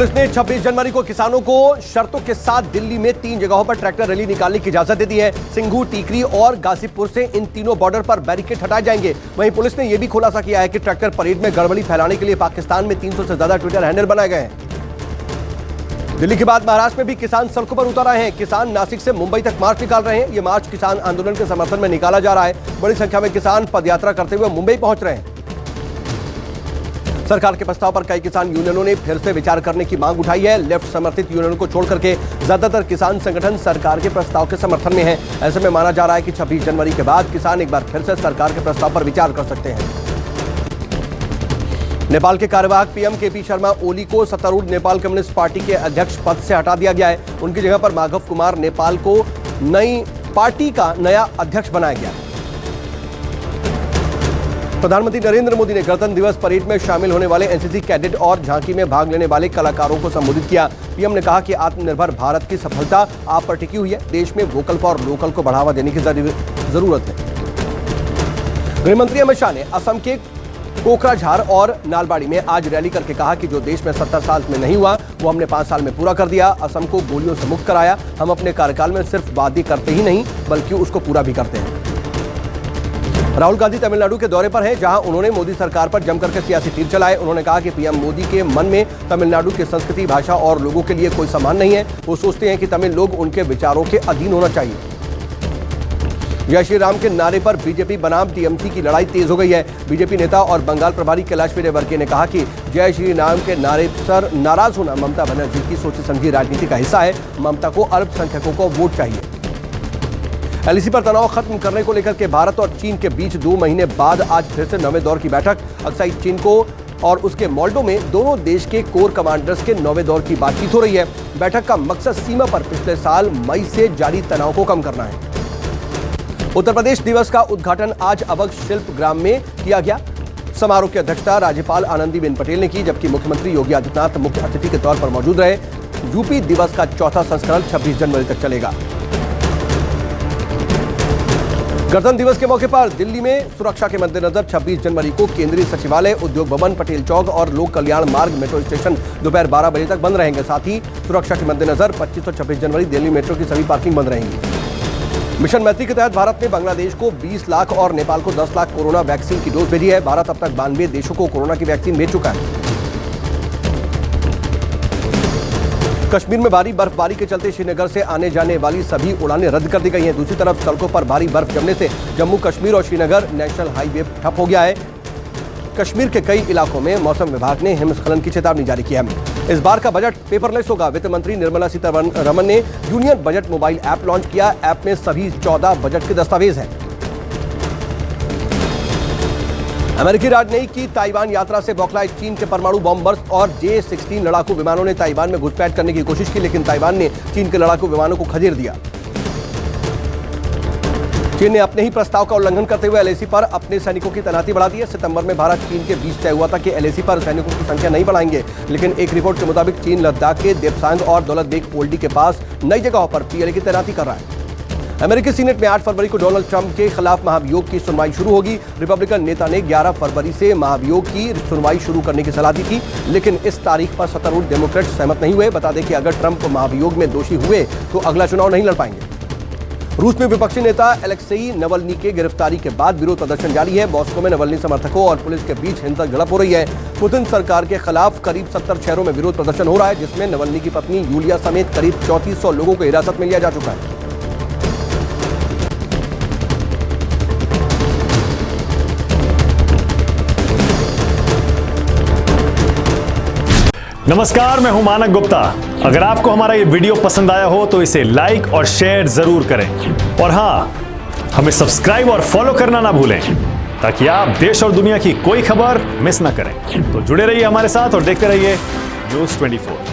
Police ने 26 जनवरी को किसानों को शर्तों के साथ दिल्ली में 3 जगहों पर ट्रैक्टर रैली निकालने की इजाजत दे दी है। सिंघू, टीकरी और गाजीपुर से इन तीनों बॉर्डर पर बैरिकेड हटाए जाएंगे। वहीं पुलिस ने यह भी खुलासा किया है कि ट्रैक्टर परेड में गड़बड़ी फैलाने के लिए पाकिस्तान में 300 से ज्यादा ट्विटर हैंडल बनाए गए हैं। दिल्ली के बाद महाराष्ट्र में भी किसान सड़कों पर उतर आए हैं। किसान नासिक से मुंबई तक मार्च निकाल रहे हैं। ये मार्च किसान आंदोलन के समर्थन में निकाला जा रहा है। बड़ी संख्या में किसान पदयात्रा करते हुए मुंबई पहुंच रहे हैं। सरकार के प्रस्ताव पर कई किसान यूनियनों ने फिर से विचार करने की मांग उठाई है। लेफ्ट समर्थित यूनियनों को छोड़ करके ज्यादातर किसान संगठन सरकार के प्रस्ताव के समर्थन में हैं। ऐसे में माना जा रहा है कि 26 जनवरी के बाद किसान एक बार फिर से सरकार के प्रस्ताव पर विचार कर सकते हैं। नेपाल के कार्यवाहक पीएम केपी शर्मा ओली को सत्तारूढ़ नेपाल कम्युनिस्ट पार्टी के अध्यक्ष पद से हटा दिया गया है। उनकी जगह पर माधव कुमार नेपाल को नई पार्टी का नया अध्यक्ष बनाया गया। प्रधानमंत्री नरेंद्र मोदी ने गणतंत्र दिवस परेड में शामिल होने वाले एनसीसी कैडेट और झांकी में भाग लेने वाले कलाकारों को संबोधित किया। पीएम ने कहा कि आत्मनिर्भर भारत की सफलता आप पर टिकी हुई है। देश में वोकल फॉर लोकल को बढ़ावा देने की जरूरत है। गृहमंत्री अमित शाह ने असम के कोकराझार और नालबाड़ी में आज रैली करके कहा कि जो देश में 70 साल में नहीं हुआ वो हमने 5 साल में पूरा कर दिया। असम को गोलियों से मुक्त कराया। हम अपने कार्यकाल में सिर्फ वादे करते ही नहीं बल्कि उसको पूरा भी करते हैं। राहुल गांधी तमिलनाडु के दौरे पर हैं, जहां उन्होंने मोदी सरकार पर जमकर के सियासी तीर चलाए। उन्होंने कहा कि पीएम मोदी के मन में तमिलनाडु की संस्कृति, भाषा और लोगों के लिए कोई सम्मान नहीं है। वो सोचते हैं कि तमिल लोग उनके विचारों के अधीन होना चाहिए। जय श्री राम के नारे पर बीजेपी बनाम टीएमसी की लड़ाई तेज हो गई है। बीजेपी नेता और बंगाल प्रभारी कैलाश विजयवर्गीय ने कहा कि जय श्री राम के नारे पर नाराज होना ममता बनर्जी की सोची समझी राजनीति का हिस्सा है। ममता को अल्पसंख्यकों को वोट चाहिए। एलएसी पर तनाव खत्म करने को लेकर के भारत और चीन के बीच 2 महीने बाद आज फिर से 9वें दौर की बैठक। अक्साई चीन को और उसके मोल्डो में दोनों देश के कोर कमांडर्स के 9वें दौर की बातचीत हो रही है। बैठक का मकसद सीमा पर पिछले साल मई से जारी तनाव को कम करना है। उत्तर प्रदेश दिवस का उद्घाटन आज अवध शिल्प ग्राम में किया गया। समारोह की अध्यक्षता राज्यपाल आनंदीबेन पटेल ने की, जबकि मुख्यमंत्री योगी आदित्यनाथ मुख्य अतिथि के तौर पर मौजूद रहे। यूपी दिवस का चौथा संस्करण 26 जनवरी तक चलेगा। गणतंत्र दिवस के मौके पर दिल्ली में सुरक्षा के मद्देनजर 26 जनवरी को केंद्रीय सचिवालय, उद्योग भवन, पटेल चौक और लोक कल्याण मार्ग मेट्रो स्टेशन दोपहर 12 बजे तक बंद रहेंगे। साथ ही सुरक्षा के मद्देनजर 25 और 26 जनवरी दिल्ली मेट्रो की सभी पार्किंग बंद रहेंगी। मिशन मैत्री के तहत भारत ने बांग्लादेश को 20 लाख और नेपाल को 10 लाख कोरोना वैक्सीन की डोज भेजी है। भारत अब तक 92 देशों को कोरोना की वैक्सीन भेज चुका है। कश्मीर में भारी बर्फबारी के चलते श्रीनगर से आने जाने वाली सभी उड़ानें रद्द कर दी गई हैं। दूसरी तरफ सड़कों पर भारी बर्फ जमने से जम्मू कश्मीर और श्रीनगर नेशनल हाईवे ठप हो गया है। कश्मीर के कई इलाकों में मौसम विभाग ने हिमस्खलन की चेतावनी जारी की है। इस बार का बजट पेपरलेस होगा। वित्त मंत्री निर्मला सीतारमण ने union budget mobile app launch किया। ऐप में सभी 14 बजट के दस्तावेज हैं। अमेरिकी राजनयिक की ताइवान यात्रा से बौखलाए चीन के परमाणु बम बर्स्ट और J-16 लड़ाकू विमानों ने ताइवान में घुसपैठ करने की कोशिश की, लेकिन ताइवान ने चीन के लड़ाकू विमानों को खदेड़ दिया। चीन ने अपने ही प्रस्ताव का उल्लंघन करते हुए एलएसी पर अपने सैनिकों की तैनाती बढ़ा दी है। सितंबर में भारत चीन के बीच तय हुआ था कि एलएसी पर सैनिकों की संख्या नहीं बढ़ाएंगे, लेकिन एक रिपोर्ट के मुताबिक चीन लद्दाख के देपसांग और दौलत बेग ओल्डी के पास नई जगहों पर पीएलए की तैनाती कर रहा है। अमेरिकी सीनेट में 8 फरवरी को डोनाल्ड ट्रंप के खिलाफ महाभियोग की सुनवाई शुरू होगी। रिपब्लिकन नेता ने 11 फरवरी से महाभियोग की सुनवाई शुरू करने की सलाह दी थी, लेकिन इस तारीख पर सत्तारूढ़ डेमोक्रेट सहमत नहीं हुए। बता दें कि अगर ट्रंप महाभियोग में दोषी हुए तो अगला चुनाव नहीं लड़ पाएंगे। रूस में विपक्षी नेता अलेक्सेई नवल्नी के गिरफ्तारी के बाद विरोध प्रदर्शन जारी है। मॉस्को में नवल्नी समर्थकों और पुलिस के बीच हिंसक झड़प हो रही है। पुतिन सरकार के खिलाफ करीब 70 शहरों में विरोध प्रदर्शन हो रहा है, जिसमें नवल्नी की पत्नी यूलिया समेत करीब 3400 लोगों को हिरासत में लिया जा चुका है। नमस्कार, मैं हूं मानक गुप्ता। अगर आपको हमारा ये वीडियो पसंद आया हो तो इसे लाइक और शेयर जरूर करें, और हां, हमें सब्सक्राइब और फॉलो करना ना भूलें ताकि आप देश और दुनिया की कोई खबर मिस ना करें। तो जुड़े रहिए हमारे साथ और देखते रहिए न्यूज़ 24।